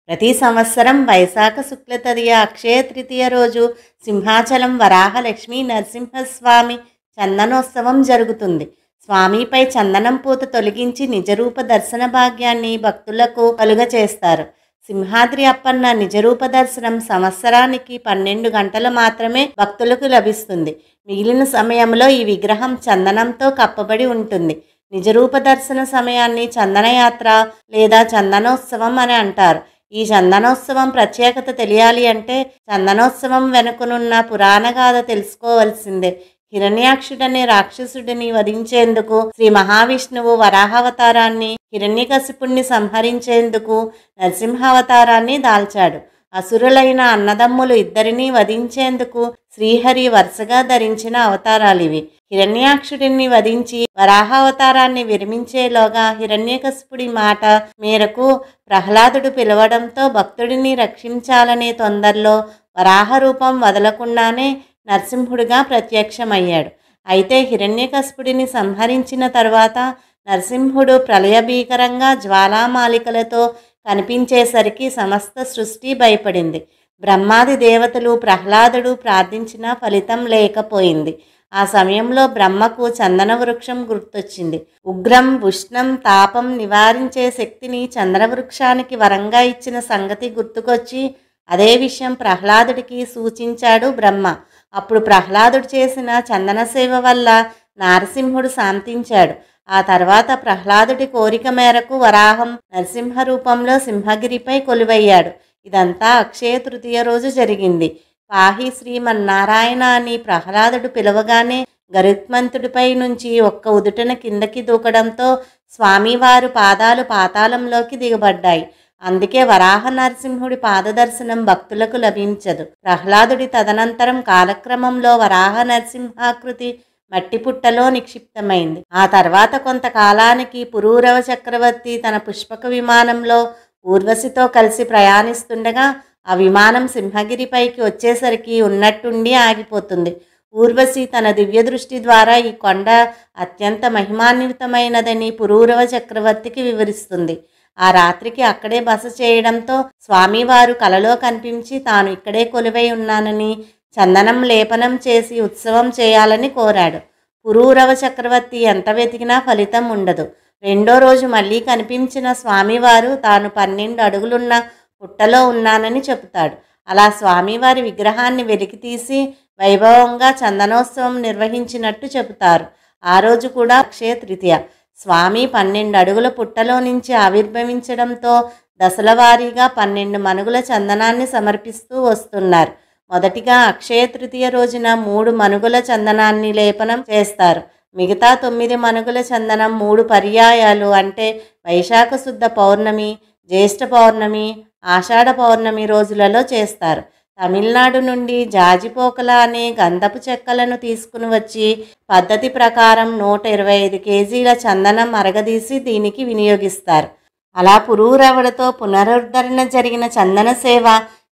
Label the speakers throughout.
Speaker 1: ప్రతి సంవత్సరం వైశాఖ శుక్ల తదియ అక్షయ తృతీయ రోజు సింహాచలం వరాహ లక్ష్మీ నరసింహస్వామి చందనోత్సవం జరుగుతుంది. స్వామిపై చందనం పూత తొలగించి నిజరూప దర్శన భాగ్యాన్ని భక్తులకు కలుగచేస్తారు. సింహాద్రి అప్పన్న నిజరూప దర్శనం సంవత్సరానికి 12 గంటలు మాత్రమే భక్తులకు లభిస్తుంది. మిగిలిన సమయంలో ఈ విగ్రహం చందనంతో కప్పబడి ఉంటుంది. నిజరూప దర్శన సమయాన్ని చందనయాత్ర లేదా చందనోత్సవం అని అంటారు. ఈ చందనోత్సవం ప్రత్యేకత తెలియాలి అంటే చందనోత్సవం వెనుకనున్న పురాణగాథ తెలుసుకోవలసిందే. హిరణ్యాక్షుడనే రాక్షసుడిని వధించేందుకు శ్రీ మహావిష్ణువు వరాహావతారాన్ని, హిరణ్యకశిపుణ్ణి సంహరించేందుకు నరసింహావతారాన్ని దాల్చాడు. అసురులైన అన్నదమ్ములు ఇద్దరినీ వధించేందుకు శ్రీహరి వరుసగా ధరించిన అవతారాలివి. హిరణ్యాక్షుడిని వధించి వరాహావతారాన్ని విరమించేలోగా హిరణ్యకశిపుడి మాట మేరకు ప్రహ్లాదుడు పిలవడంతో భక్తుడిని రక్షించాలనే తొందరలో వరాహ రూపం వదలకుండానే నరసింహుడిగా ప్రత్యక్షమయ్యాడు. అయితే హిరణ్యకశిపుడిని సంహరించిన తర్వాత నరసింహుడు ప్రళయభీకరంగా జ్వాలామాలికలతో కనిపించేసరికి సమస్త సృష్టి భయపడింది. బ్రహ్మాది దేవతలు ప్రహ్లాదుడు ప్రార్థించినా ఫలితం లేకపోయింది. ఆ సమయంలో బ్రహ్మకు చందన వృక్షం గుర్తొచ్చింది. ఉగ్రం, ఉష్ణం, తాపం నివారించే శక్తిని చందనవృక్షానికి వరంగా ఇచ్చిన సంగతి గుర్తుకొచ్చి అదే విషయం ప్రహ్లాదుడికి సూచించాడు బ్రహ్మ. అప్పుడు ప్రహ్లాదుడు చేసిన చందన సేవ వల్ల నారసింహుడు శాంతించాడు. ఆ తర్వాత ప్రహ్లాదుడి కోరిక మేరకు వరాహం నరసింహ రూపంలో సింహగిరిపై కొలువయ్యాడు. ఇదంతా అక్షయ తృతీయ రోజు జరిగింది. పాహి శ్రీమన్నారాయణ అని ప్రహ్లాదుడు పిలవగానే గరుత్మంతుడిపై నుంచి ఒక్క ఉదుటన కిందకి దూకడంతో స్వామివారు పాదాలు పాతాళంలోకి దిగబడ్డాయి. అందుకే వరాహ నరసింహుడి పాదదర్శనం భక్తులకు లభించదు. ప్రహ్లాదుడి తదనంతరం కాలక్రమంలో వరాహ నరసింహాకృతి మట్టి పుట్టలో నిక్షిప్తమైంది. ఆ తర్వాత కొంతకాలానికి పురూరవ చక్రవర్తి తన పుష్పక విమానంలో ఊర్వశితో కలిసి ప్రయాణిస్తుండగా ఆ విమానం సింహగిరిపైకి వచ్చేసరికి ఉన్నట్టుండి ఆగిపోతుంది. ఊర్వశి తన దివ్య దృష్టి ద్వారా ఈ కొండ అత్యంత మహిమాన్వితమైనదని పురూరవ చక్రవర్తికి వివరిస్తుంది. ఆ రాత్రికి అక్కడే బస చేయడంతో స్వామివారు కలలో కనిపించి తాను ఇక్కడే కొలువై ఉన్నానని, చందనం లేపనం చేసి ఉత్సవం చేయాలని కోరాడు. పురూరవ చక్రవర్తి ఎంత వెతికినా ఫలితం ఉండదు. రెండో రోజు మళ్ళీ కనిపించిన స్వామివారు తాను 12 అడుగులున్న పుట్టలో ఉన్నానని చెబుతాడు. అలా స్వామివారి విగ్రహాన్ని వెలికితీసి వైభవంగా చందనోత్సవం నిర్వహించినట్టు చెబుతారు. ఆ రోజు కూడా అక్షయ తృతీయ. స్వామి 12 అడుగుల పుట్టలో నుంచి ఆవిర్భవించడంతో దశల వారీగా 12 మనుగుల చందనాన్ని సమర్పిస్తూ వస్తున్నారు. మొదటిగా అక్షయ తృతీయ రోజున 3 మనుగుల చందనాన్ని లేపనం చేస్తారు. మిగతా 9 మనుగుల చందనం 3 పర్యాయాలు అంటే వైశాఖ శుద్ధ పౌర్ణమి, జ్యేష్ఠ పౌర్ణమి, ఆషాఢ పౌర్ణమి రోజులలో చేస్తారు. తమిళనాడు నుండి జాజిపోకల అనే గంధపు చెక్కలను తీసుకుని వచ్చి పద్ధతి ప్రకారం 125 కేజీల చందనం అరగదీసి దీనికి వినియోగిస్తారు. అలా పురూరవుడితో పునరుద్ధరణ జరిగిన చందన సేవ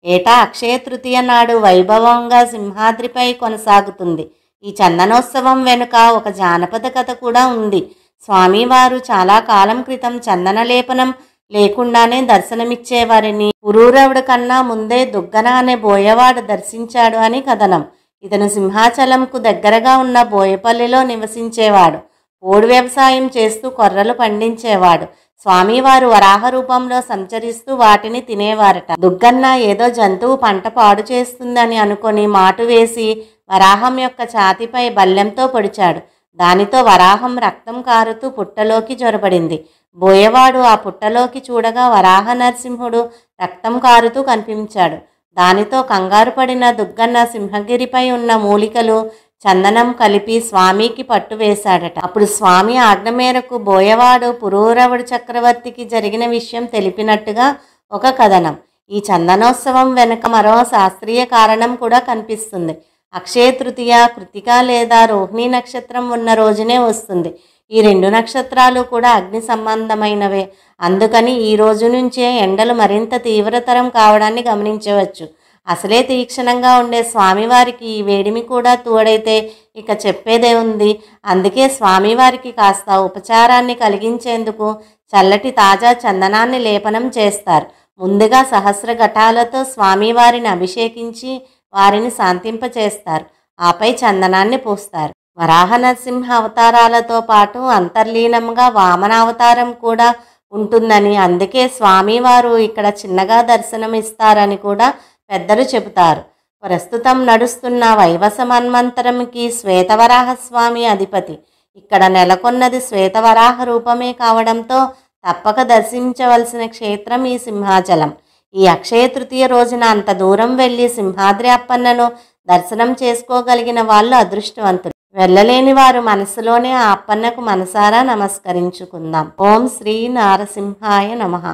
Speaker 1: ఏటా అక్షయ తృతీయ నాడు వైభవంగా సింహాద్రిపై కొనసాగుతుంది. ఈ చందనోత్సవం వెనుక ఒక జానపద కథ కూడా ఉంది. స్వామివారు చాలా కాలం క్రితం చందన లేపనం లేకుండానే దర్శనమిచ్చేవారిని పురూరవుడి కన్నా ముందే దుగ్గన అనే బోయవాడు దర్శించాడు అని కథనం. ఇతను సింహాచలంకు దగ్గరగా ఉన్న బోయపల్లిలో నివసించేవాడు. పోడు వ్యవసాయం చేస్తూ కొర్రలు పండించేవాడు. స్వామివారు వరాహ రూపంలో సంచరిస్తూ వాటిని తినేవారట. దుగ్గన్న ఏదో జంతువు పంట పాడు చేస్తుందని అనుకొని మాటు వేసి వరాహం యొక్క ఛాతిపై బల్లెంతో పొడిచాడు. దానితో వరాహం రక్తం కారుతూ పుట్టలోకి జొరబడింది. బోయవాడు ఆ పుట్టలోకి చూడగా వరాహ నరసింహుడు రక్తం కారుతూ కనిపించాడు. దానితో కంగారు పడిన దుగ్గన్న సింహగిరిపై ఉన్న మూలికలు, చందనం కలిపి స్వామికి పట్టు వేశాడట. అప్పుడు స్వామి ఆజ్ఞ మేరకు బోయవాడు పురూరవుడి చక్రవర్తికి జరిగిన విషయం తెలిపినట్టుగా ఒక కథనం. ఈ చందనోత్సవం వెనుక మరో శాస్త్రీయ కారణం కూడా కనిపిస్తుంది. అక్షయ తృతీయ కృతిక లేదా రోహిణి నక్షత్రం ఉన్న రోజునే వస్తుంది. ఈ 2 నక్షత్రాలు కూడా అగ్ని సంబంధమైనవే. అందుకని ఈ రోజు నుంచే ఎండలు మరింత తీవ్రతరం కావడాన్ని గమనించవచ్చు. అసలే తీక్షణంగా ఉండే స్వామివారికి ఈ వేడిమి కూడా తోడైతే ఇక చెప్పేదే ఉంది. అందుకే స్వామివారికి కాస్త ఉపచారాన్ని కలిగించేందుకు చల్లటి తాజా చందనాన్ని లేపనం చేస్తారు. ముందుగా సహస్ర ఘటాలతో స్వామివారిని అభిషేకించి వారిని శాంతింపచేస్తారు. ఆపై చందనాన్ని పూస్తారు. వరాహ నరసింహ అవతారాలతో పాటు అంతర్లీనంగా వామన అవతారం కూడా ఉంటుందని, అందుకే స్వామివారు ఇక్కడ చిన్నగా దర్శనమిస్తారని కూడా పెద్దలు చెబుతారు. ప్రస్తుతం నడుస్తున్న వైవస మన్వంతరంకి శ్వేతవరాహస్వామి అధిపతి. ఇక్కడ నెలకొన్నది శ్వేతవరాహ రూపమే కావడంతో తప్పక దర్శించవలసిన క్షేత్రం ఈ సింహాచలం. ఈ అక్షయ తృతీయ రోజున అంత దూరం వెళ్ళి సింహాద్రి అప్పన్నను దర్శనం చేసుకోగలిగిన వాళ్ళు అదృష్టవంతులు. వెళ్ళలేని వారు మనసులోనే ఆ అప్పన్నకు మనసారా నమస్కరించుకుందాం. ఓం శ్రీ నారసింహాయ నమః.